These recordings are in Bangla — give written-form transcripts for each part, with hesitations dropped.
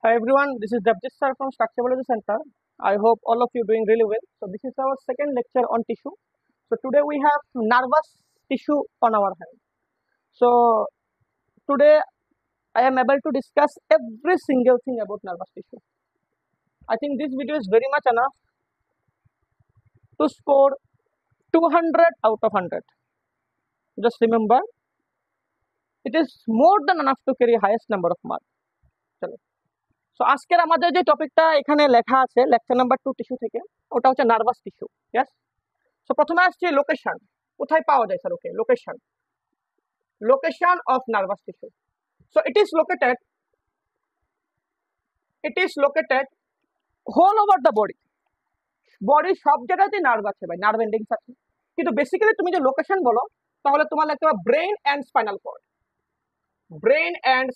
Hi everyone, this is Devjit sir from Structure Biology Center. I hope all of you doing really well. So this is our second lecture on tissue. So today we have nervous tissue on our hand. So today I am able to discuss every single thing about nervous tissue. I think this video is very much enough to score 200 out of 100. Just remember, it is more than enough to carry highest number of marks. চলো সো আজকের আমাদের যে টপিকটা এখানে লেখা আছে লেকচার নাম্বার 2 টিস্যু থেকে ওটা হচ্ছে নার্ভাস টিস্যু। ইয়েস, সো প্রথমে আসছে লোকেশন, কোথায় পাওয়া যায় sir? Okay, location of nervous tissue. So it is located whole over the বডির সব জায়গাতেই নার্ভ আছে ভাই, নার্ভ এন্ডিংস আছে। কিন্তু বেসিক্যালি তুমি যে লোকেশন বলো তাহলে তোমার লিখতে হবে brain and spinal cord, brain and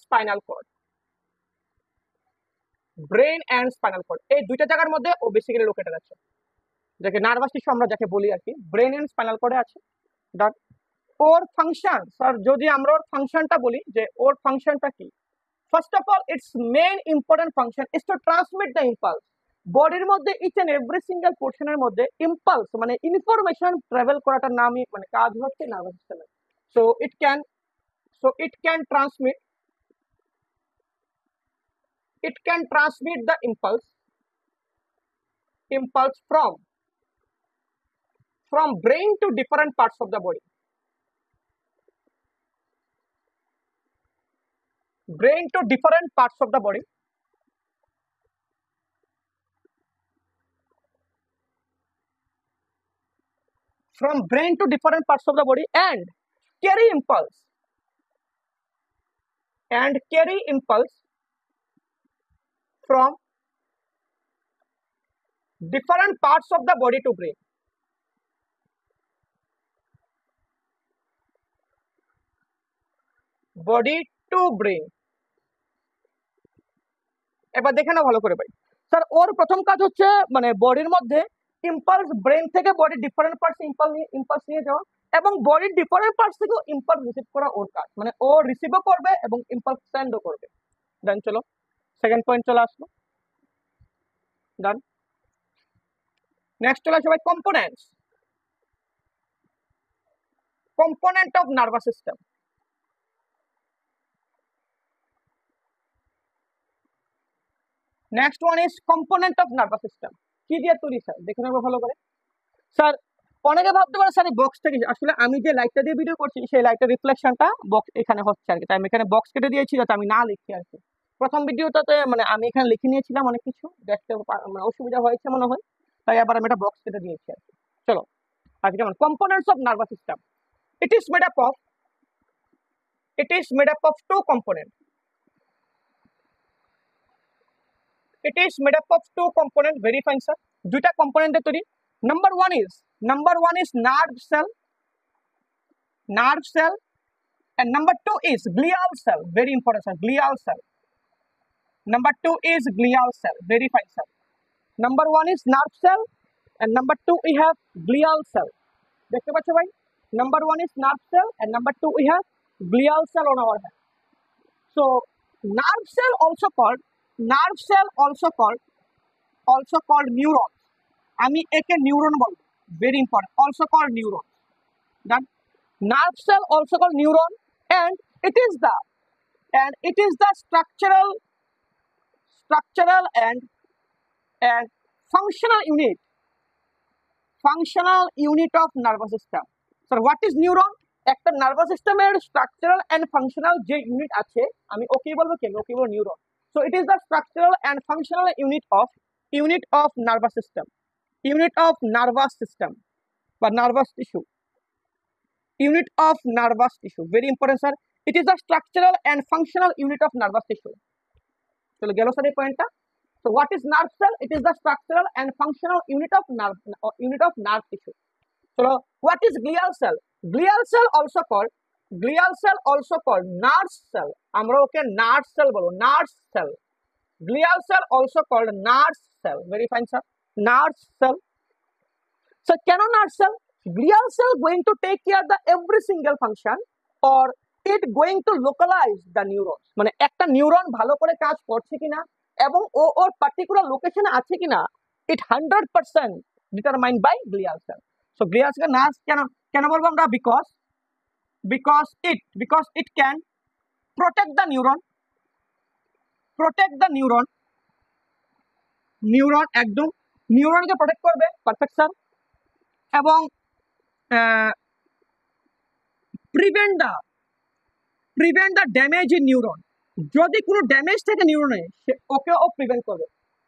spinal cord এই দুইটা জায়গার মধ্যে ও বেসিক্যালি লোকেটেড আছে, যাকে নার্ভাস টিস্যু আমরা যাকে বলি আর কি, ব্রেন এন্ড স্পাইনাল কর্ডে আছে। ডান। ওর ফাংশন স্যার, যদি আমরা ওর ফাংশনটা বলি যে ওর ফাংশনটা কি, first of all it's main important function is to transmit the impulse. বডির মধ্যে ইচ এন্ড এভরি সিঙ্গেল পোর্শনের মধ্যে ইম্পালস মানে ইনফরমেশন ট্রাভেল করাটার নামই মানে কাজ হচ্ছে নার্ভাস সিস্টেমের। So it can transmit the impulse from brain to different parts of the body, and carry impulse from different parts of the body to brain. Body to brain. এবার দেখে নাও ভালো করে ভাই। স্যার ওর প্রথম কাজ হচ্ছে মানে বডির মধ্যে ইম্পালস, ব্রেন থেকে বডির ডিফারেন্ট পার্টস ইম্পালস নিয়ে যাওয়া এবং বডির ডিফারেন্ট পার্টস থেকে ইম্পালস রিসিভ করা ওর কাজ, মানে ও রিসিভও করবে এবং ইম্পালস সেন্ডও করবে। ডান, চলো সেকেন্ড পয়েন্ট চলে আসলো। ডান, নেক্সট চলে আসবে ভাই component of nervous system. Next one is component of nervous system. কি দিয়ে তৈরি স্যার? দেখে নেবো ভালো করে। স্যার অনেকে ভাবতে পারে স্যার এই বক্স থেকে, আসলে আমি যে লাইটটা দিয়ে ভিডিও করছি সেই লাইটের রিফ্লেকশনটা বক্স এখানে হচ্ছে আর কি, তাই আমি এখানে বক্স কেটে দিয়েছি যাতে আমি না লিখি আর কি। প্রথম ভিডিওটাতে মানে আমি এখানে লিখে নিয়েছিলাম অনেক কিছু, দেখতে মানে অসুবিধা হয়েছে মনে হয়, তাই আবার আমি একটা বক্স কেটে দিয়েছি আর কি। চলো আজকে যেমন components of nervous system, it is made up of two component. Very fine sir. দুইটা কম্পোনেন্টের তৈরি। Number one is nerve cell and number 2 is glial cell. Very important sir, glial cell. Number 2 is glial cell. Very fine sir. Number 1 is nerve cell and number 2 we have glial cell. দেখতে পাচ্ছ ভাই, number 1 is nerve cell and number 2 we have glial cell on our hand. So nerve cell also called neurons. আমি একে নিউরন বলবো, very important, also called neurons. Done. Nerve cell also called neuron, and it is the structural and functional unit of nervous system. So what is neuron? একটা নার্ভাস সিস্টেমের স্ট্রাকচারাল এন্ড ফাংশনাল যে ইউনিট আছে আমি ওকে বলবো কি, ওকে বলবো neuron. So it is the structural and functional unit of nervous system বা nervous tissue. Unit of nervous tissue, very important sir. It is the structural and functional unit of nervous tissue. চলো গেল স্যার এই পয়েন্টটা। So what is nerve cell? It is the structural and functional unit of nerve tissue. So what is glial cell? Glial cell also called Nernst cell. আমরা ওকে Nernst cell বলবো, Nernst cell. Glial cell also called Nernst cell. Very fine sir. Nernst cell. So কেন Nernst cell? Glial cell going to take care of the every single function or it going to localize the neurons, মানে একটা নিউরন ভালো করে কাজ করছে কিনা এবং ও ওর পার্টিকুলার লোকেশনে আছে কিনা it 100% determined by glial cell. So glial cell nerve কেন কেন বলবো আমরা? because it can protect the neuron একদম নিউরনকে প্রোটেক্ট করবে, পারফেক্ট স্যার, এবং prevent the damage in neuron. যদি কোনো ড্যামেজ থাকে নিউরনে ওকে ও প্রিভেন্ট করবে।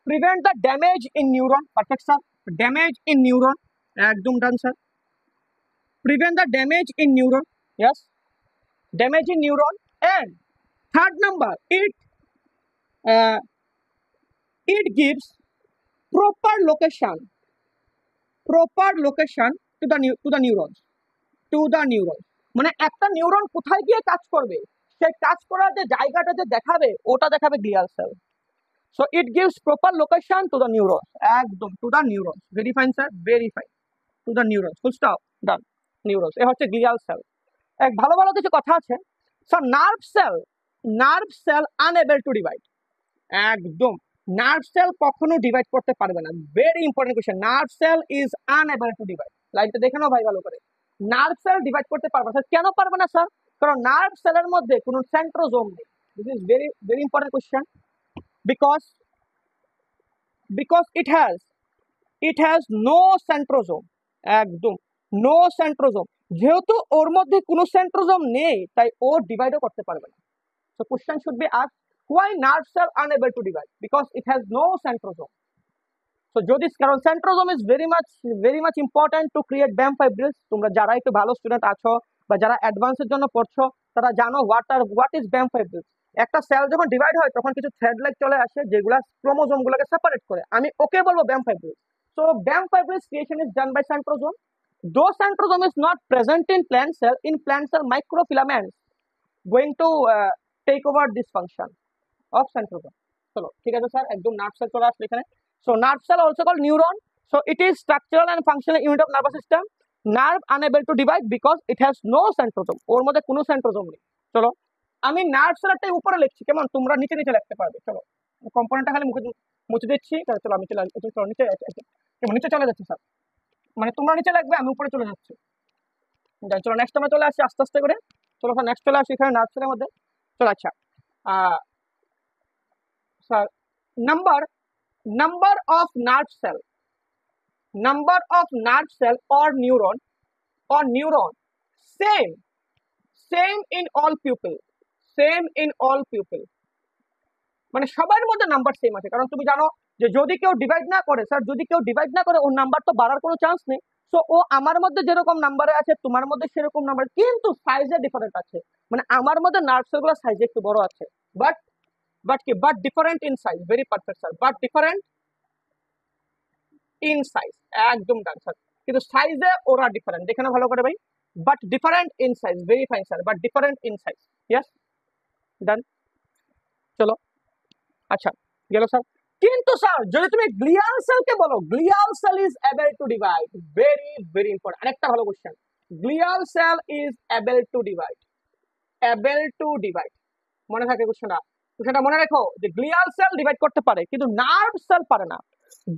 Prevent the damage in neuron, perfect sir, damage in neuron, একদম done sir. Prevent the damage in neuron, yes, damage in neuron. And third number, it gives proper location to the neurons. মানে একটা নিউরন কোথায় গিয়ে কাজ করবে, সেই কাজ করার যে জায়গাটা যে দেখাবে ওটা দেখাবে glial cell. So it gives proper location to the neuron, একদম to the neuron. Very fine sir, very fine, to the neuron, full stop, done. Neuron এ হচ্ছে গ্লিয়াল সেল। এক ভালো ভালো কিছু কথা আছে sir. Nerve cell unable to divide, একদম নার্ভ সেল কখনো ডিভাইড করতে পারবে না। Very important question, nerve cell is unable to divide. লাইনটা দেখে নাও ভাই ভালো করে। নার্ভ সেল ডিভাইড করতে পারবে না। কেন পারবে না স্যার? কারণ নার্ভ সেলের মধ্যে কোনো সেন্ট্রোজোম নেই। This is very very important question, because it has no centrosome, একদম নো সেন্ট্রোজোম। যেহেতু ওর মধ্যে কোনো সেন্ট্রোজোম নেই তাই ও ডিভাইডও করতে পারবে না। So question should be asked, why nerve cell unable to divide? Because it has no centrosome. So যদি কারণ centrosome is very much important to create ব্যাম ফাইব্রিলস। তোমরা যারা একটু ভালো স্টুডেন্ট আছো বা যারা অ্যাডভান্সের জন্য পড়ছো তারা জানো হোয়াট ইজ ব্যাম ফাইব্রিলস। একটা সেল যখন ডিভাইড হয় তখন কিছু থ্রেড লাইক চলে আসে যেগুলা ক্রোমোজোম গুলোকে সেপারেট করে। আমি ওকে বলবো ব্যাম ফাইব্রিলস। So ব্যাম ফাইব্রিলস creation is done by centrosome. Though centrosome is not present in plant cell microfilaments going to take over this function of centrosome. চলো ঠিক আছে স্যার, একদম নার্ভ সেল চলে আসলো এখানে। So nerve cell also called neuron. So it is structural and functional unit of nervous system. Nerve unable to divide because it has no centrosome, ওর মধ্যে কোনো সেন্ট্রোজোম নেই। চলো আমি নার্ভ সেলটাই উপরে লিখছি, কেমন? তোমরা নিচে নিচে লিখতে পারবে। চলো কম্পোনেন্টটা খালি মুছে দিচ্ছি। চলো আমি নিচে চলে যাচ্ছি স্যার, মানে তোমরা নিচে লাগবে আমি উপরে চলে যাচ্ছি। চলো নেক্সট আমরা চলে আসি আস্তে আস্তে করে। চলো স্যার নেক্সট চলে আসি এখানে নার্ভ সেলের মধ্যে। চলো আচ্ছা sir, number of nerve cell or neuron same in all pupil, মানে সবার মধ্যে নাম্বার সেম আছে। কারণ তুমি জানো যে যদি কেউ ডিভাইড না করে স্যার, ওর নাম্বার তো বাড়ার কোনো চান্স নেই। সো ও আমার মধ্যে যেরকম নাম্বারে আছে তোমার মধ্যে সেরকম নাম্বার, কিন্তু সাইজে ডিফারেন্ট আছে। মানে আমার মধ্যে নার্ভ সেলগুলো সাইজে একটু বড় আছে, but different in size. Very perfect sir, but different in size, একদম ডান স্যার। কিন্তু সাইজে ওরা ডিফারেন্ট, দেখে না ভালো করে ভাই। But different in size, very fine sir, but different in size, yes, done. চলো আচ্ছা গেল স্যার। কিন্তু স্যার যদি তুমি গ্লিয়াল সেলকে বলো glial cell is able to divide, very very important, আরেকটা ভালো question. Glial cell is able to divide, মনে থাকে কোশ্চেনটা মনে রেখো যে গ্লিয়াল সেল ডিভাইড করতে পারে কিন্তু নার্ভ সেল পারে না।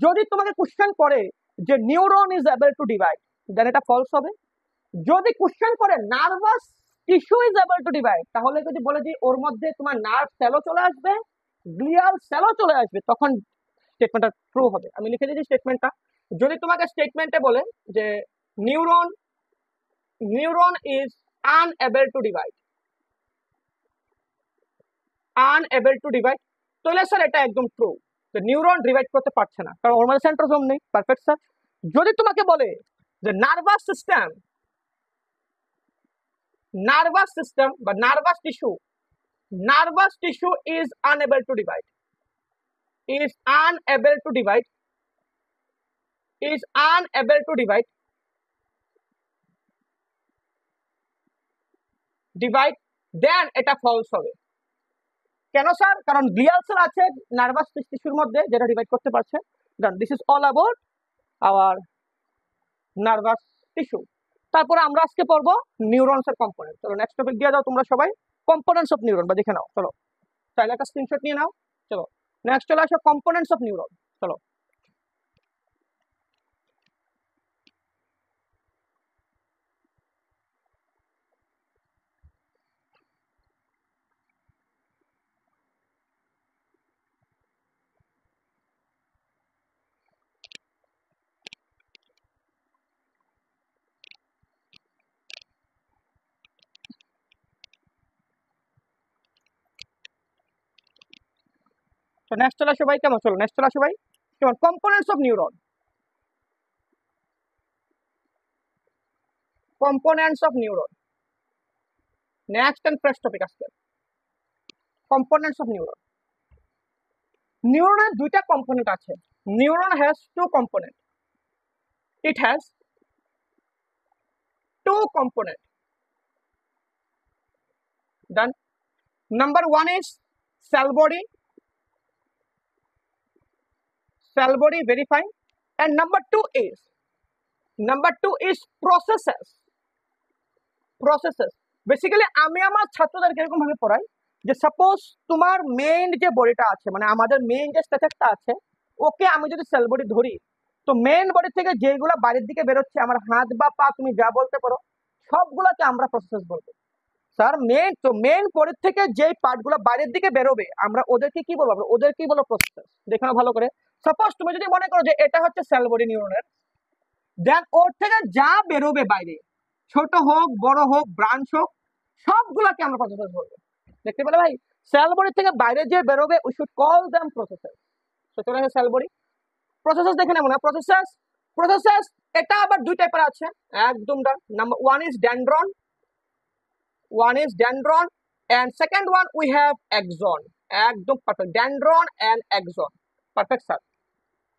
যদি তোমাকে কোশ্চেন করে যে neuron is able to divide, then এটা ফলস হবে। যদি কোশ্চেন করে nervous tissue is able to divide, তাহলে যদি বলে যে ওর মধ্যে তোমার নার্ভ সেলও চলে আসবে, গ্লিয়াল সেলও চলে আসবে, তখন স্টেটমেন্টটা ট্রু হবে। আমি লিখে দিয়েছি স্টেটমেন্টটা। যদি তোমাকে স্টেটমেন্টে বলে যে neuron is unable to divide, তাহলে স্যার এটা একদম ট্রু, নিউরন ডিভাইড করতে পারছে না কারণ ওর মধ্যে সেন্ট্রোজোম নেই। Perfect sir. যদি তোমাকে বলে যে নার্ভাস সিস্টেম বা nervous tissue is unable to divide, then এটা ফলস হবে। কেন স্যার? কারণ গ্লিয়াল সেল আছে নার্ভাস টিস্যুর মধ্যে যেটা ডিভাইড করতে পারছে। Done, this is all about our nervous tissue. তারপরে আমরা আজকে পড়বো নিউরনসের কম্পোনেন্ট। চলো নেক্সট টপিক দিয়ে দাও তোমরা সবাই, কম্পোনেন্টস অফ নিউরন বা দেখে নাও। চলো চাইলে একটা স্ক্রিনশট নিয়ে নাও। চলো নেক্সট চলে আসো কম্পোনেন্টস অফ নিউরন। চলো তো নেক্সট চলে আসো ভাই, কেমন চলো নেক্সট চলে আসো ভাই, কেমন components of neuron, components of neuron, next and fresh topic আজকে, কম্পোনেন্টস অফ নিউরন। নিউরনের দুইটা কম্পোনেন্ট আছে। Neuron has two component, it has two component. Done. Number one is cell body, very fine. And number two is processes. Basically আমি আমার ছাত্রদেরকে এরকম ভাবে পড়াই যে সাপোজ তোমার মেইন যে বডিটা আছে, মানে আমাদের মেইন যে স্ট্রাকচারটা আছে, ওকে আমি যদি সেল বডি ধরি, তো মেইন বডি থেকে যেগুলো বাইরের দিকে বেরোচ্ছে, আমার হাত বা পা তুমি যা বলতে পারো, সবগুলোকে আমরা প্রসেস বলবো। স্যার মেইন বডি থেকে যে পার্টগুলো বাইরের দিকে বেরোবে, আমরা ওদেরকে কি বলবো? ওদেরকেই বলো প্রসেস। দেখো ভালো করে, সাপোজ তুমি যদি মনে করো যে এটা হচ্ছে সেল বডি নিউরনের, দেন ওর থেকে যা বেরোবে বাইরে, ছোট হোক বড় হোক ব্রাঞ্চ হোক, সবগুলোকে আমরা প্রসেস বলবো। দেখতে পেলে ভাই, সেল বডি থেকে বাইরে যে বেরোবে we should call them processes. তো চলে আসে সেল বডি প্রসেসেস দেখে নেব না। প্রসেসেস এটা আবার দুই টাইপের আছে, একদম done. Number one is dendron and second one we have axon. একদম perfect, dendron and axon, perfect sir.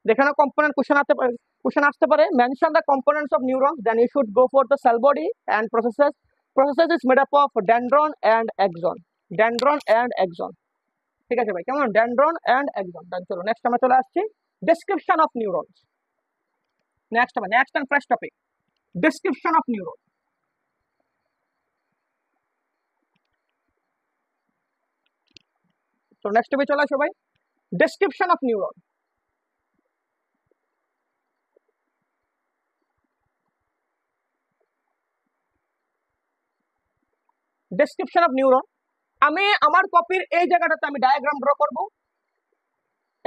যেখানে কম্পোনেন্ট কোশ্চেন আসতে পারে, mention the components of neuron, then you should go for the cell body and processes is made up of dendron and axon. ঠিক আছে ভাই, কেমন? Dendron and exon. দেন চলো নেক্সট আমরা চলে আসছি description of neurons. Next and fresh topic, description of neuron. তো নেক্সট টপিক চলে আসো ভাই, description of neuron. Description of neuron, আমি আমার কপির এই জায়গাটাতে আমি ডায়াগ্রাম ড্র করব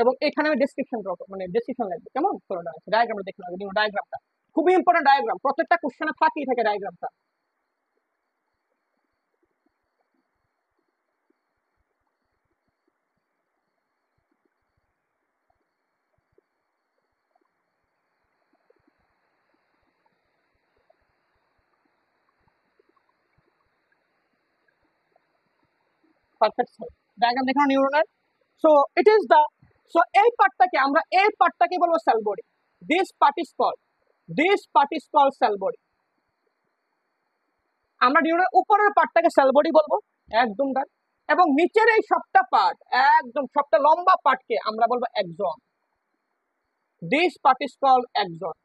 এবং এখানে আমি ডেসক্রিপশন ড্র করব, মানে ডেসক্রিপশন লাগবে। কেমন? চলো ডায়াগ্রামটা দেখে নাও। ডায়াগ্রামটা খুবই ইম্পর্টেন্ট, ডায়াগ্রাম প্রত্যেকটা কোশ্চেনে থাকেই থাকে ডায়াগ্রামটা। পারফেক্ট স্যার, ডায়াগ্রাম দেখানো নিউরনের। So it is the, so এই পার্টটাকে বলবো cell body. This part is called cell body. আমরা নিউরনের উপরের পার্টটাকে সেল বডি বলবো, একদম ডান। এবং নিচের এই সবটা পার্ট, একদম সবটা লম্বা পার্টকে আমরা বলবো axon. This part is called axon.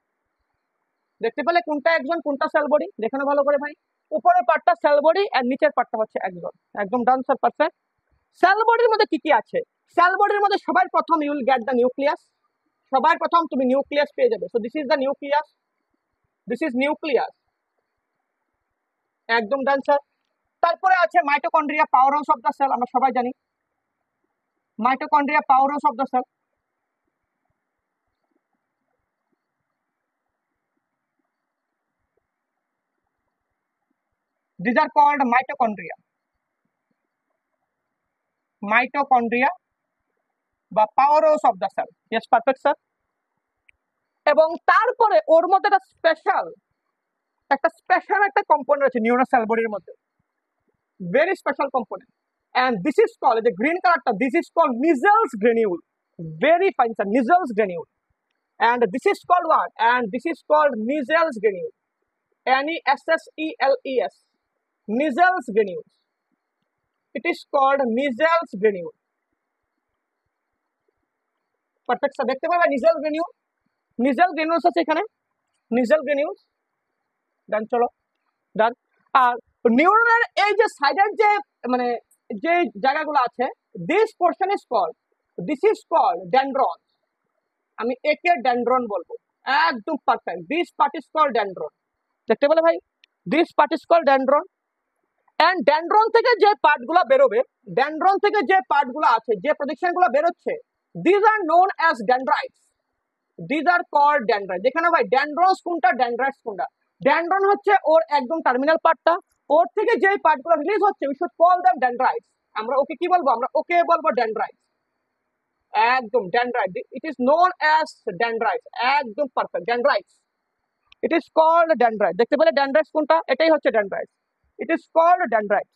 দেখতে পেলে কোনটা এক্সন কোনটা সেল বডি? দেখানো ভালো করে ভাই। উপরের পার্টটা সেল বডি আর নিচের পার্টটা হচ্ছে এক্সন। একদম ডান স্যার, পারফেক্ট। সেল বডির মধ্যে কি কি আছে? সেল বডির মধ্যে সবার প্রথম you will get the nucleus. সবার প্রথম তুমি নিউক্লিয়াস পেয়ে যাবে। So this is the nucleus, একদম ডান স্যার। তারপরে আছে mitochondria, power house of the cell. আমরা সবাই জানি mitochondria power house of the cell. These are called mitochondria বা power house of the cell. Yes, perfect sir. এবং তারপরে ওর মধ্যে একটা স্পেশাল কম্পোনেন্ট আছে নিউরো সেল বডির মধ্যে, very special component, and this is called, the green color, this is called Nissls granule. Very fine sir, Nissls granule. And this is called what? And this is called Nissls granule, Nessels, Nissls granule. It is called Nissls granule. Perfect sir. দেখতে পাবে Nissls granules আছে এখানে, Nissls granules। ডান, চলো ডান। আর নিউরনের এই যে সাইডের যে মানে যে জায়গাগুলো আছে, this portion is called this is called dendron. আমি একে ডেনড্রন বলবো, একদম perfect. This part is called dendron. দেখতে পেলে ভাই, this part is called dendron. And dendron থেকে যে পার্টগুলো বেরোবে, ডেনড্রন থেকে যে পার্টগুলো আছে, যে প্রজেকশনগুলো বেরোচ্ছে, this are known as dendrites. This are called dendrite. দেখে না ভাই, ডেনড্রনস কোনটা, ডেনড্রাইটস কোনটা। ডেনড্রন হচ্ছে ওর একদম টার্মিনাল পার্টটা, ওর থেকে যে পার্টগুলো রিলিজ হচ্ছে, we should call them dendrites. আমরা ওকে কি বলবো, আমরা ওকে বলবো ডেনড্রাইটস। একদম dendrite, it is known as dendrites. একদম perfect, dendrites. It is called dendrite. দেখতে পেলে ডেনড্রাইটস কোনটা, এটাই হচ্ছে dendrites. It is called dendrites.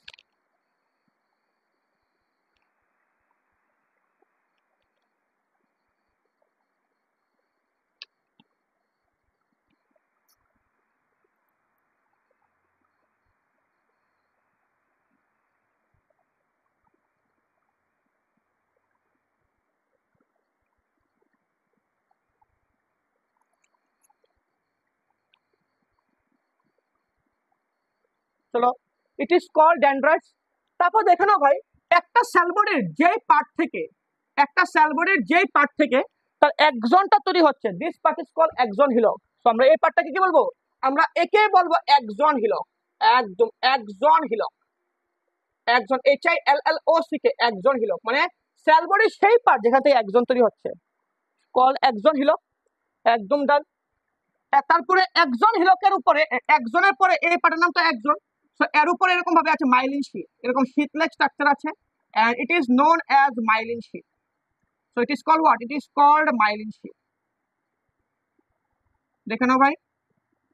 চলো, ইট ইজ কল্ড ডেনড্রাইটস। তারপর দেখে নাও ভাই, একটা সেলবডির যেই পার্ট থেকে, একটা সেলবডির যেই পার্ট থেকে তার একজনটা তৈরি হচ্ছে, দিস পার্ট ইজ কল্ড একজন হিলক। তো আমরা এই পার্টটাকে কি বলবো, আমরা একে বলবো একজন হিলক। একদম একজন হিলক, একজন, HILLOC কে একজন হিলক, মানে সেলবডির সেই পার্ট যেখান থেকে একজন তৈরি হচ্ছে, কল একজন হিলক। একদম ডান। তারপরে একজন হিলকের উপরে, একজনের পরে এই পার্টের নাম তো একজন, সো এর উপরে এরকম ভাবে আছে মাইলিন শীট, এরকম শীট লাইক স্ট্রাকচার আছে, and it is known as myelin sheath. So it is called what? It is called myelin sheath. দেখে নাও ভাই,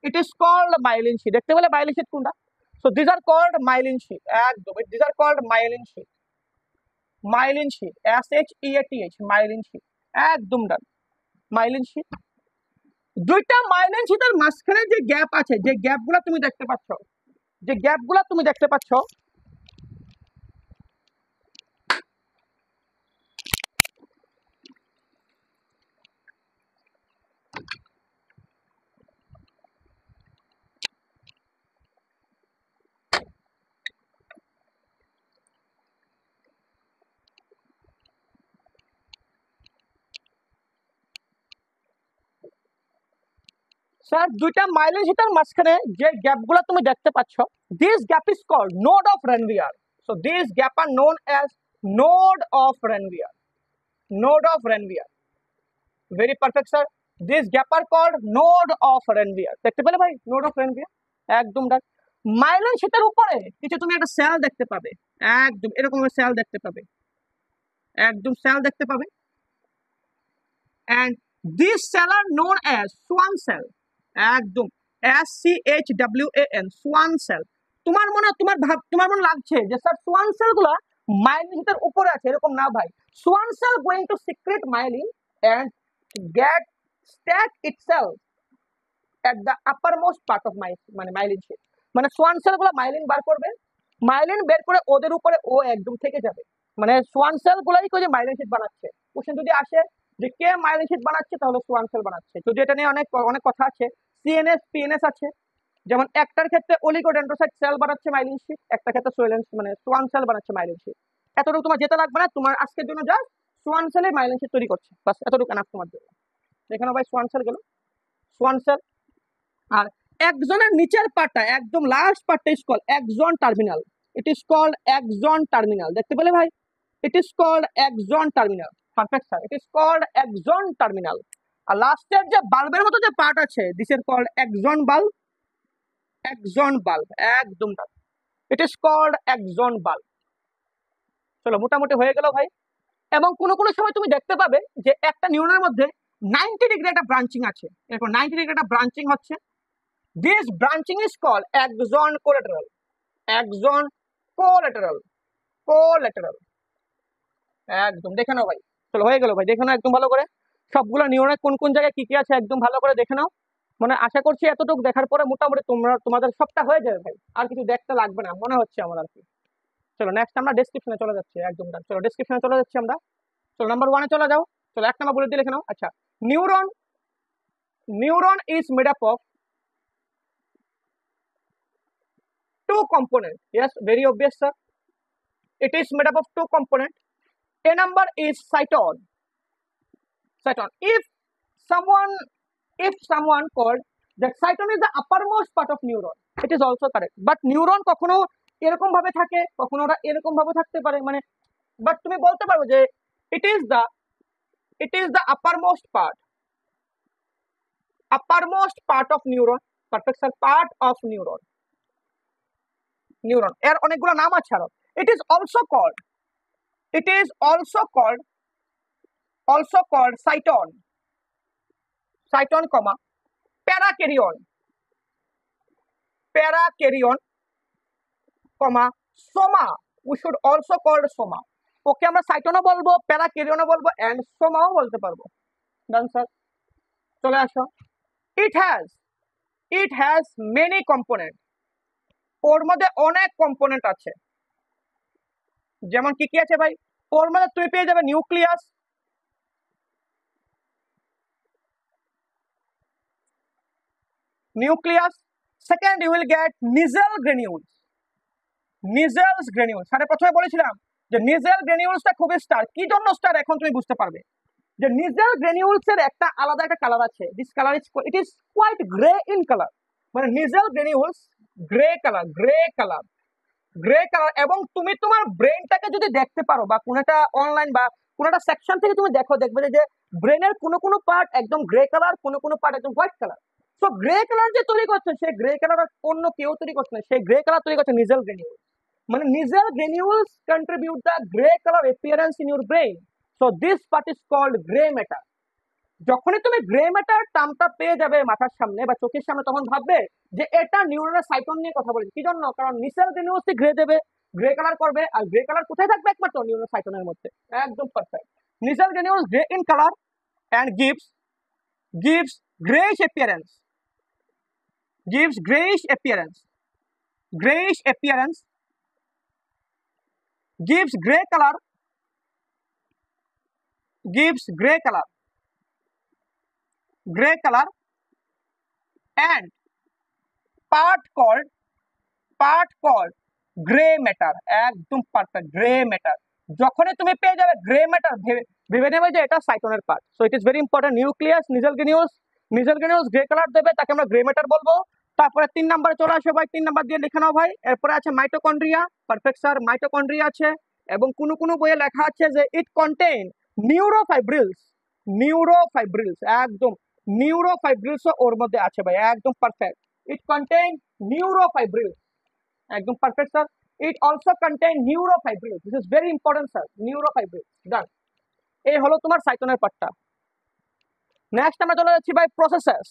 it is called myelin sheath. দেখতে পেলে myelin sheath কোনটা? So these are called myelin sheath. একদম, these are called myelin sheath. myelin sheath, SHEATH, myelin sheath. একদম ডান, myelin sheath। দুইটা মাইলিন শীটের মাঝখানে যে গ্যাপ আছে, যে গ্যাপগুলো তুমি দেখতে পাচ্ছ, যে গ্যাপগুলো তুমি দেখতে পাচ্ছ, স্যার দুইটা মাইলিন শীটের মাঝখানে যে গ্যাপগুলো তুমি দেখতে পাচ্ছ, this gap is called node of Ranvier. So this gap are known as node of Ranvier. Node of Ranvier, very perfect sir. This gap are called node of Ranvier. দেখতে পেলে ভাই, নোড অফ রেনভিয়ার। একদম ডান। মাইলিন শীটের উপরে কিছু তুমি একটা সেল দেখতে পাবে, একদম এরকম সেল দেখতে পাবে, একদম সেল দেখতে পাবে, and these cell are known as Schwann cell. একদম SCHWAN, Schwann cell। তোমার মনে লাগছে যে স্যার Schwann cell গুলা মাইলিনের উপরে আছে, এরকম না ভাই। Schwann cell going to secrete myelin and get stack itself at the uppermost part of myelin sheath। মানে Schwann cell গুলা মাইলিন বার করবে, মাইলিন বের করে ওদের উপরে ও একদম থেকে যাবে। মানে Schwann cell গুলাই যে মাইলিন শীট বানাচ্ছে। কোশ্চেন যদি আসে যে কে মাইলিন শীট বানাচ্ছে, তাহলে Schwann cell বানাচ্ছে। যদি এটা নিয়ে অনেক অনেক কথা আছে, CNS PNS আছে। যেমন একটার ক্ষেত্রে অলিগোডেন্ড্রোসাইট সেল বানাচ্ছে মাইলিন শীট, একটা ক্ষেত্রে Schwann cell বানাচ্ছে মাইলিন শীট। এতটুকু তোমার যেতে লাগবে না, তোমার আজকের জন্য যা Schwann cell এর মাইলিন শীট তৈরি করছে, বাস এতটুকু এনাফ তোমার জন্য। এখানে ভাই Schwann cell গেল, Schwann cell। আর একজনের নিচের পার্টটা, একদম লাস্ট পার্টটা is called axon terminal. It is called axon terminal. দেখতে পেলে ভাই, it is called axon terminal. Perfect sir, it is called axon terminal. আর লাস্টের যে বাল্বের মতো যে পার্ট আছে, this is called axon bulb. Axon bulb, একদম it is called axon bulb. চলো, মোটামুটি হয়ে গেল ভাই। এবং কোনো কোনো সময় তুমি দেখতে পাবে যে একটা নিউরনের মধ্যে 90 ডিগ্রি একটা ব্রাঞ্চিং আছে, এরকম 90 ডিগ্রি একটা ব্রাঞ্চিং হচ্ছে। This branching is called axon collateral. Axon collateral. Collateral. একদম দেখে নাও ভাই। চলো, হয়ে গেল ভাই, দেখে নাও একদম ভালো করে। সবগুলো নিউরনে কোন কোন জায়গায় কি কি আছে একদম ভালো করে দেখে নাও। মানে আশা করছি এতটুকু দেখার পরে মোটামুটি তোমাদের সবটা হয়ে যাবে ভাই, আর কিছু দেখতে লাগবে না মনে হচ্ছে আমার আর কি। চলো নেক্সট আমরা ডেসক্রিপশনে চলে যাচ্ছি, একদম ডান। চলো ডেসক্রিপশনে চলে যাচ্ছি আমরা। চলো নাম্বার 1 এ চলে যাও। চলো 1 নাম্বার বলে দিয়ে লিখে নাও। আচ্ছা, neuron is made up of two components. Yes, very obvious sir. It is made up of two components. A number is cyton. Cyton. If someone called that cyton is the uppermost part of neuron, it is also correct. But neuron কখনো এরকম ভাবে থাকে, কখনো ওরা এরকম ভাবে থাকতে পারে, মানে বাট তুমি বলতে পারো যে it is the uppermost part of neuron. Perfect sir, part of neuron. এর অনেকগুলো নাম আছে আরো. It is also called cyton, comma parakaryon, comma soma. We should also call soma. ওকে আমরা সাইটনও বলবো, প্যারাকেরিয়নও বলবো, এন্ড সোমাও বলতে পারবো. ডান স্যার, চলে আসো. It has many component. ওর মধ্যে অনেক কম্পোনেন্ট আছে. যেমন কি কি আছে ভাই? ওর মধ্যে তুমি পেয়ে যাবে nucleus, second you will get Nissl granules. সাথে প্রথমে বলেছিলাম যে নিজেল গ্রেনিউলসটা খুবই স্টার. কি জন্য স্টার এখন তুমি বুঝতে পারবে. যে নিজেল গ্রেনিউলস এর একটা আলাদা একটা কালার আছে. This colour it is quite grey in colour. মানে নিজেল গ্রেনিউলস গ্রে কালার, এবং তুমি তোমার ব্রেনটাকে যদি দেখতে পারো বা কোনটা অনলাইন বা কোনটা সেকশন থেকে তুমি দেখবে যে ব্রেনের কোনো পার্ট একদম গ্রে কালার, কোনো পার্ট একদম white colour. So grey colour যে তৈরি করছে, সেই গ্রে কালার অন্য কেউ তৈরি করছে না, সেই গ্রে কালার তৈরি করছে নিজেল গ্রেনিউলস. মানে Nissl granules contribute the grey colour appearance in your brain. So this part is called grey matter. যখনই তুমি গ্রে ম্যাটার টার্মটা পেয়ে যাবে মাথার সামনে বা চোখের সামনে, তখন ভাববে যে এটা নিউরনের সাইটন নিয়ে কথা বলেছে. কি জন্য? কারণ নিজেল গ্রেনিউলস গ্রে দেবে, গ্রে কালার করবে. আর গ্রে কালার কোথায় থাকবে? একমাত্র নিউরনের সাইটনের মধ্যে. একদম perfect. Nissl granules grey in colour and gives grayish appearance, gives grayish appearance, gives gray color, and part called gray matter. একদম পারফেক্ট, গ্রে ম্যাটার. যখনই তুমি পেয়ে যাবে গ্রে ম্যাটার, ভেবে নেবে যে এটা সাইটনের part. So it is very important. Nucleus, Nissl granules grey colour দেবে, তাকে আমরা গ্রে ম্যাটার বলবো. তারপরে 3 নাম্বারে চলে আসে ভাই. 3 নাম্বার দিয়ে লিখে নাও ভাই. এরপরে আছে মাইটোকন্ড্রিয়া. পারফেক্ট স্যার, মাইটোকন্ড্রিয়া আছে, এবং কোনো বইয়ে লেখা আছে যে ইট কন্টেইন নিউরোফাইব্রিলস. একদম নিউরোফাইব্রিলস ওর মধ্যে আছে ভাই. একদম পারফেক্ট. ইট কন্টেইন নিউরোফাইব্রিলস. একদম perfect sir. It also contain neurofibrils. This is very important, sir. Neurofibrils. Done. এই হলো তোমার সাইটনের পার্টটা. নেক্সট আমরা চলে যাচ্ছি ভাই প্রসেসেস.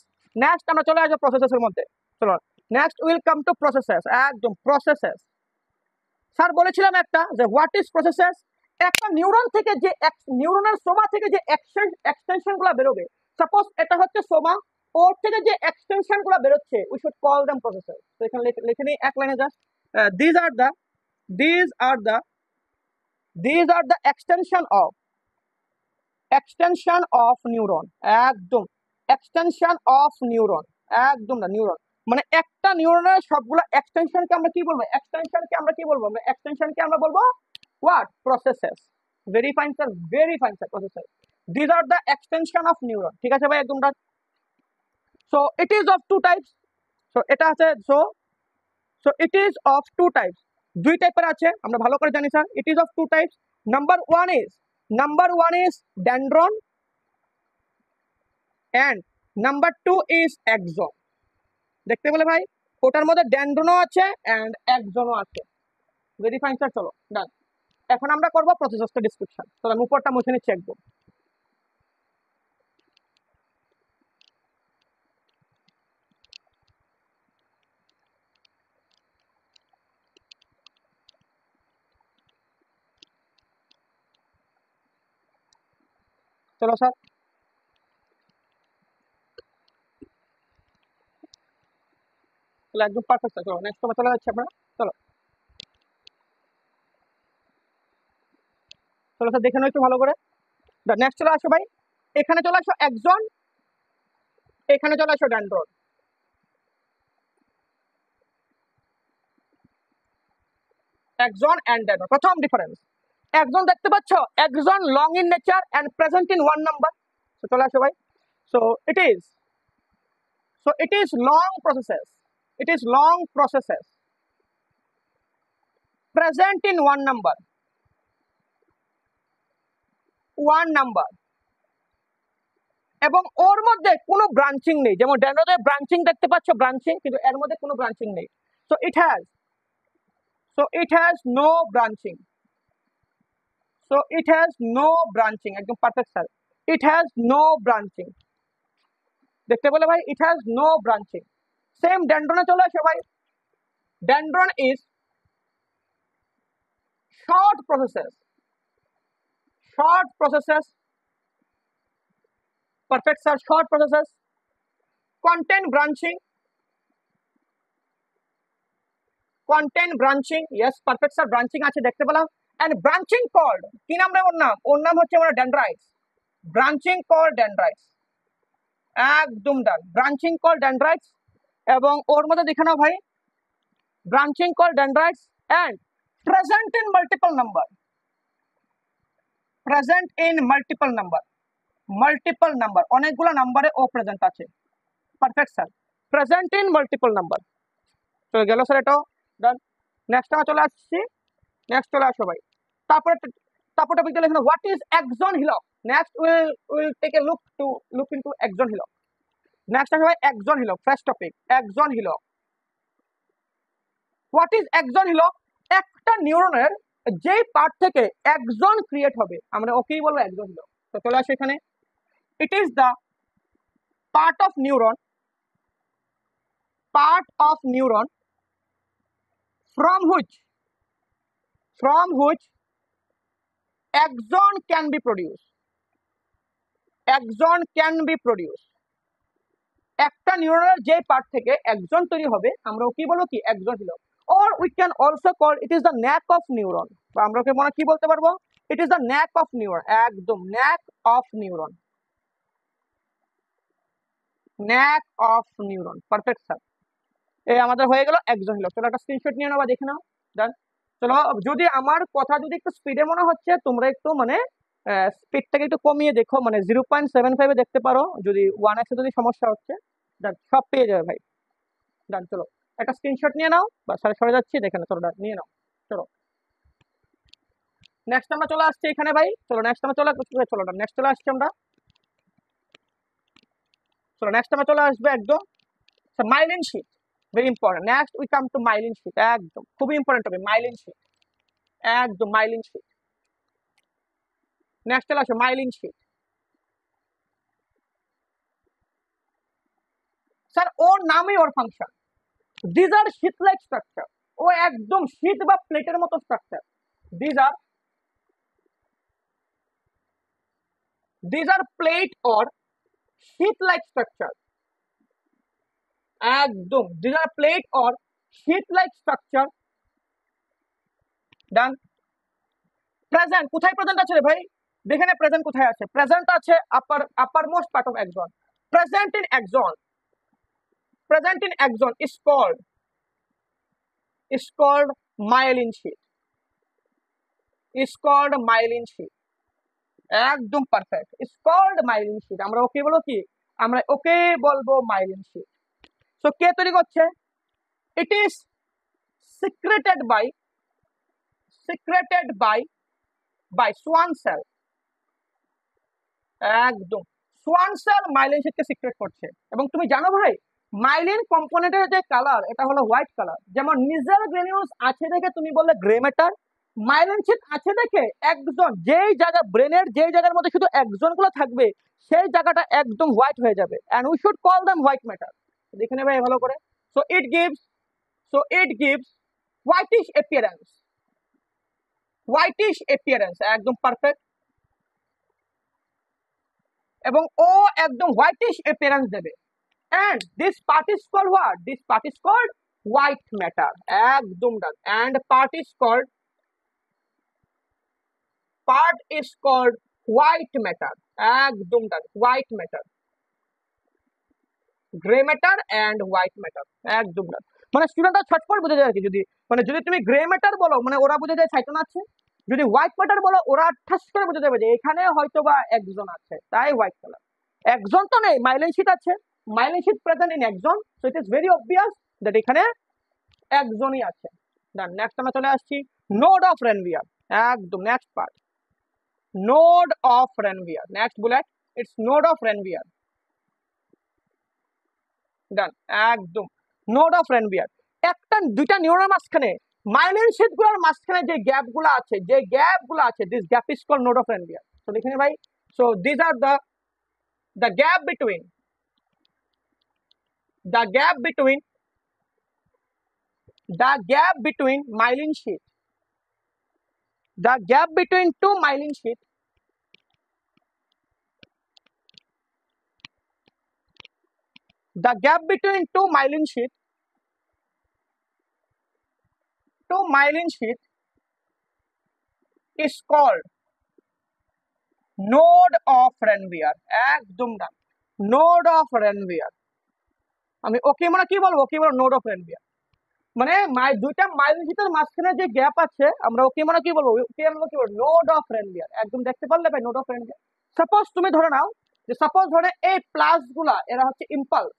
আমরা চলে আসবো প্রসেসেসের মধ্যে. চলো next will come to processes. একদম প্রসেসেস. স্যার বলেছিলাম একটা যে হোয়াট ইজ প্রসেসেস. একটা নিউরন থেকে যে নিউরনের সোমা থেকে যে এক্সটেনশন গুলো বেরোবে, সাপোজ এটা হচ্ছে সোমা, ওর থেকে যে এক্সটেনশন গুলো বেরোচ্ছে, we should call them processes. তো এখানে লিখে নিই এক লাইনে just. These are the extension of neuron. একদম extension of neuron. একদম না নিউরন, মানে একটা নিউরনের সবগুলো এক্সটেনশনকে আমরা কি বলবো? এক্সটেনশনকে আমরা বলবো what? Processes. Very fine sir, processes. These are the extension of neuron. ঠিক আছে ভাই, একদম ডান. So it is of two types. So এটা আছে so it is of two types. দুই টাইপের আছে, আমরা ভালো করে জানি sir. It is of two types. Number one is dendron and number 2 is axon. দেখতে পেলে ভাই, ওটার মধ্যে ডেন্ড্রনও আছে and axonও আছে. Very fine sir. চলো ডান. এখন আমরা করব প্রসেসেসটা ডিসক্রিপশন. চলো আমি উপরটা মুছে নিচ্ছি একদম. চলো স্যার, একদম পারফেক্ট স্যার. চলো নেক্সট তোমার চলে যাচ্ছে আপনারা. চলো স্যার দেখে নাও একটু ভালো করে. নেক্সট চলে আসো ভাই. এখানে চলে আসো axon, এখানে চলে আসো ডেন্ড্রন. axon and dendron. প্রথম ডিফারেন্স, एक्सॉन देखते पाচ্ছ axon long in nature and present in one number तो चले আসো ভাই so it is long processes present in one number এবং ওর মধ্যে কোনো ব্রাঞ্চিং নেই যেমন ডেন্ড্রনে ব্রাঞ্চিং দেখতে পাচ্ছ ব্রাঞ্চিং কিন্তু এর মধ্যে কোনো ব্রাঞ্চিং নেই so it has no branching একদম perfect sir it has no branching দেখতে বলে ভাই it has no branching same ডেন্ড্রনে চলে আসো ভাই dendron is short processes perfect sir short processes contain branching yes perfect sir branching আছে দেখতে পেলাম and branching called কি নাম রে ওর নাম হচ্ছে আমরা dendrites branching called dendrites একদম ডান ব্রাঞ্চিং কল ডেন্ড্রাইটস এবং ওর মধ্যে দেখে নাও ভাই branching call dendrites and present in multiple number অনেকগুলো নাম্বারে ও প্রেজেন্ট আছে perfect sir present in multiple number চলে গেল স্যার এটাও ডান নেক্সট আমরা চলে আসছি নেক্সট চলে আসো ভাই তারপরে টপিক দিয়ে লিখুন what is axon hillock next we'll take a look into axon hillock next আসবে axon hillock first topic axon hillock what is axon hillock একটা নিউরনের যে পার্ট থেকে axon ক্রিয়েট হবে আমরা ওকেই বলবো axon hillock তো চলে আসো এখানে it is the part of neuron from which axon can be produced একটা নিউরনের যে পার্ট থেকে axon তৈরি হবে আমরা কি বলবো কি axon hillock or we can also call it is the neck of neuron বা আমরা কি মনে কি বলতে পারবো it is the neck of neuron একদম neck of neuron perfect sir এই আমাদের হয়ে গেল axon hillock চলো একটা স্ক্রিনশট নিয়ে নাও বা দেখে নাও ডান চলো যদি আমার কথা যদি একটু স্পিডে মনে হচ্ছে তোমরা একটু মানে স্পিডটাকে একটু কমিয়ে দেখো মানে 0.75 এ দেখতে পারো যদি 1x এ যদি সমস্যা হচ্ছে ডান সব পেয়ে যাবে ভাই ডান চলো একটা স্ক্রিনশট নিয়ে নাও বা সরে যাচ্ছি দেখে নাও চলো ডান নিয়ে নাও চলো নেক্সট আমরা চলে আসছি এখানে ভাই চলো নেক্সট আমরা চলে চলো ডান নেক্সট চলে আসছি আমরা চলো নেক্সট আমরা চলে আসবে একদম myelin sheath very important next we come to myelin sheath একদম খুবই ইম্পর্টেন্ট হবে মাইলিন শীট একদম মাইলিন শীট নেক্সট চলে আসো মাইলিন শীট স্যার ওর নামই ওর function this are sheath like structure ও একদম শীট বা প্লেটের মতো structure this are plate or sheath like structure একদম this are plate or sheath like structure done present কোথায় প্রেজেন্ট আছে রে ভাই দেখেন প্রেজেন্ট কোথায় আছে প্রেজেন্ট আছে upper most part of axon present in axon is called myelin sheath একদম perfect is called myelin sheath আমরা ওকে বলবো কি আমরা ওকে বলবো myelin sheath সো কে তৈরি করছে it is secreted by swan cell একদম সোয়ান সেল মাইলিন শীটকে সিক্রেট করছে এবং তুমি জানো ভাই মাইলিন কম্পোনেন্টের যে কালার এটা হলো হোয়াইট কালার যেমন নিজেল গ্রেনিউলস আছে দেখে তুমি বললে গ্রে ম্যাটার মাইলিন শীট আছে দেখে একজন যেই জায়গা ব্রেনের যেই জায়গার মধ্যে শুধু একজন গুলো থাকবে সেই জায়গাটা একদম হোয়াইট হয়ে যাবে and we should call them white matter দেখে নেবে ভালো করে so it gives whitish appearance একদম পারফেক্ট এবং ও একদম হোয়াইটিশ অ্যাপিয়ারেন্স দেবে and this part is called what this part is called white matter ekdom done and part is called white matter ekdom done white matter gray matter and white matter ekdom done মানে স্টুডেন্টরা ছটফট বুঝে যায় আর কি যদি মানে যদি তুমি গ্রে ম্যাটার বলো মানে ওরা বুঝে যায় সাইটোন আছে যদি হোয়াইট ম্যাটার বলো ওরা ঠাস করে বুঝে যাবে যে এখানে হয়তো বা একজন আছে, তাই হোয়াইট কালার। একজন তো নেই, মাইলিন শীট আছে, মাইলিন শীট প্রেজেন্ট ইন একজন, so it is very obvious that এখানে একজনই আছে। ডান, নেক্সট আমরা চলে আসছি নোড অফ রেনভিয়ার। একদম next part, node of Ranvier, next bullet, it's node of Ranvier. Done, একদম নোড অফ রেনভিয়ার। একটা দুইটা নিউরনের মাঝখানে মাইলিন শীট গুলোর মাঝখানে যে গ্যাপ গুলো আছে, this gap is called node of Ranvier. তো দেখেন ভাই, so this are the gap between the gap between the gap between myelin sheath, the gap between two myelin sheath, the gap between two myelin sheath is called node of Renvier. একদম না, node of Renvier। আমি ওকে মানে কি বলবো, কি বলবো, নোড অফ রেনভিয়ার। মানে দুইটা মাইলিন শীটের মাঝখানে যে গ্যাপ আছে আমরা ওকে মানে কি বলবো, ওকে আমরা কি বলবো, নোড অফ রেনভিয়ার। একদম দেখতে পারলে ভাই, নোড অফ রেনভিয়ার। সাপোজ তুমি ধরে নাও যে সাপোজ ধরে এই প্লাস গুলা এরা হচ্ছে ইম্পালস।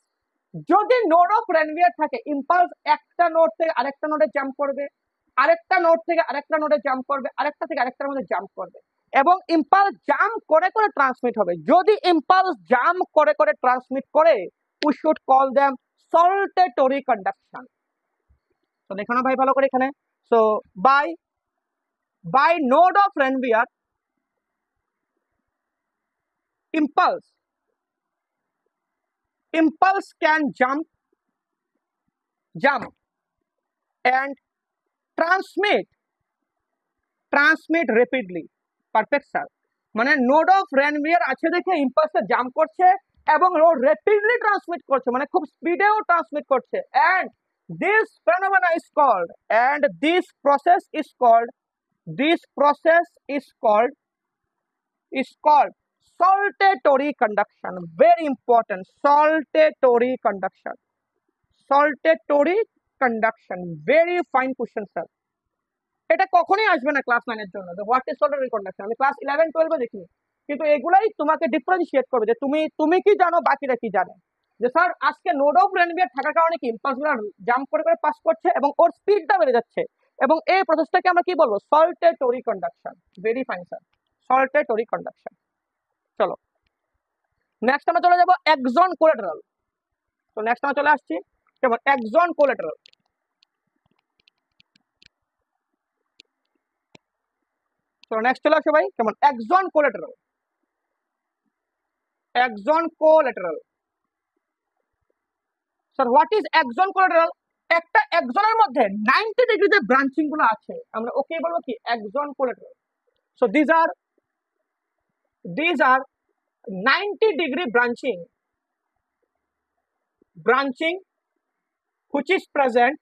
যদি নোড অফ রেনভিয়ার থাকে, ইম্পালস একটা নোড থেকে আরেকটা নোডে জাম্প করবে, আরেকটা নোড থেকে আরেকটা নোডে জাম্প করবে, আরেকটা থেকে আরেকটার মধ্যে জাম্প করবে, এবং ইম্পালস জাম্প করে করে ট্রান্সমিট হবে। যদি ইম্পালস জাম্প করে করে ট্রান্সমিট করে, we should call them saltatory conduction। তো দেখো না ভাই ভালো করে এখানে, so by node of Ranvier impulse can jump and transmit rapidly। Perfect sir. মানে নোড অফ রেনভিয়ার আছে দেখে ইম্পালসটা জাম্প করছে এবং র্যাপিডলি ট্রান্সমিট করছে, মানে খুব স্পিডেও ট্রান্সমিট করছে। and this phenomena is called, and this process is called saltatory conduction। very important, saltatory conduction, very fine question sir। এটা কখনোই আসবে না ক্লাস 9 এর জন্য, হোয়াট ইজ saltatory conduction। আমি ক্লাস 11 12 এ দেখিনি, কিন্তু এগুলাই তোমাকে ডিফারেন্সিয়েট করবে যে তুমি কি জানো, বাকিরা কি জানে। যে স্যার আজকে নোড অফ রেনভিয়ার থাকার কারণে কি ইম্পালস গুলো জাম্প করে করে পাস করছে এবং ওর স্পিডটা বেড়ে যাচ্ছে, এবং এই প্রসেসটাকে আমরা কি বলবো, saltatory conduction। Very fine sir, saltatory conduction। চলো নেক্সট আমরা চলে যাব একজন কোলাটারাল। তো নেক্সট আমরা চলে আসছি যেমন একজন কোলাটারাল। তো নেক্সট চলে আসে ভাই কেমন একজন কোলাটারাল। স্যার হোয়াট ইজ একজন কোলাটারাল? একটা একজনের মধ্যে 90 ডিগ্রিতে ব্রাঞ্চিং গুলো আছে, আমরা ওকে বলবো কি একজন collateral. So this are 90 degree branching which is present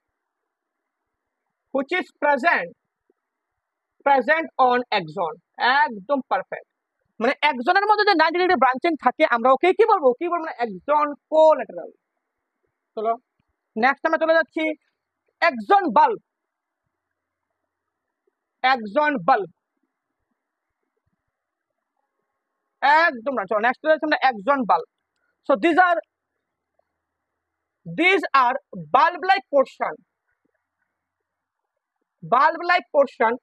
on axon। একদম পারফেক্ট। মানে একজনের মধ্যে যে 90 ডিগ্রি ব্রাঞ্চিং থাকে আমরা ওকে কি বলবো, না একজন কোলাটারাল। চলো নেক্সট আমরা চলে যাচ্ছি একজন বাল্ব। একদম না, চলো নেক্সট চলে যাচ্ছি আমরা axon bulb. So this are bulb like portion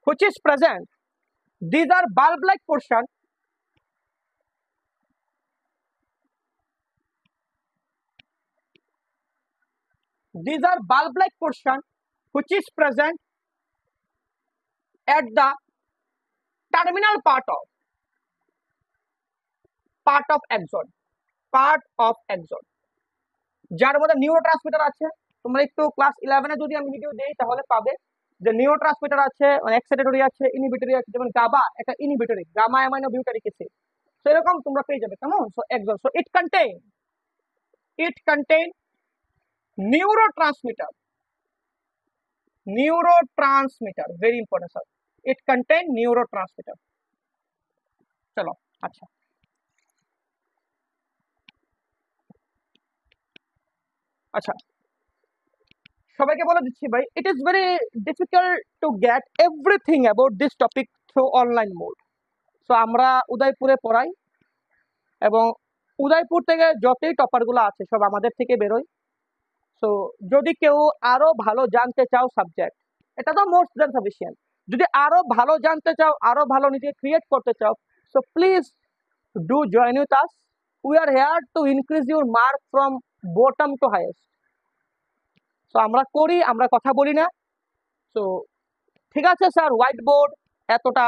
which is present, these are bulb like portion which is present at the terminal part of axon, যার মধ্যে নিউরোট্রান্সমিটার আছে। তোমরা একটু ক্লাস 11 এ যদি আমি ভিডিও দেই তাহলে পাবে যে নিউরোট্রান্সমিটার আছে, মানে এক্সাইটেটরি আছে, ইনহিবিটরি আছে। যেমন গাবা একটা inhibitory, gamma amino butyric acid, সেরকম তোমরা পেয়ে যাবে। কেমন? So axon, so it contain neurotransmitter, very important sir, it contain neurotransmitter। চলো আচ্ছা, সবাইকে বলে দিচ্ছি ভাই, it is very difficult to get everything about this topic through online mode. So আমরা উদয়পুরে পড়াই এবং উদয়পুর থেকে যতই টপারগুলো আছে সব আমাদের থেকে বেরোয়। সো যদি কেউ আরো ভালো জানতে চাও সাবজেক্ট, এটা তো মোস্ট দেন সাফিসিয়েন্ট। যদি আরো ভালো জানতে চাও, আরো ভালো নিজে ক্রিয়েট করতে চাও, so please do join with us. We are hair to increase your mark from bottom to highest. So আমরা করি, আমরা কথা বলি না। সো ঠিক আছে স্যার, হোয়াইট বোর্ড এতটা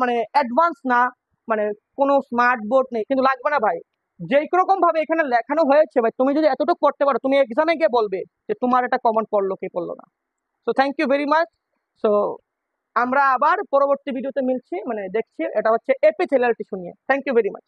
মানে অ্যাডভান্স না, মানে কোনো স্মার্ট বোর্ড নেই, কিন্তু লাগবে না ভাই। যেই রকম ভাবে এখানে লেখানো হয়েছে ভাই, তুমি যদি এতটুকু করতে পারো, তুমি এক্সামে গিয়ে বলবে যে তোমার এটা কমন পড়লো কি পড়লো না। So thank you very much. So আমরা আবার পরবর্তী ভিডিওতে মিলছি, মানে দেখছি, এটা হচ্ছে এপিথেলিয়াল টিস্যু নিয়ে। Thank you very much.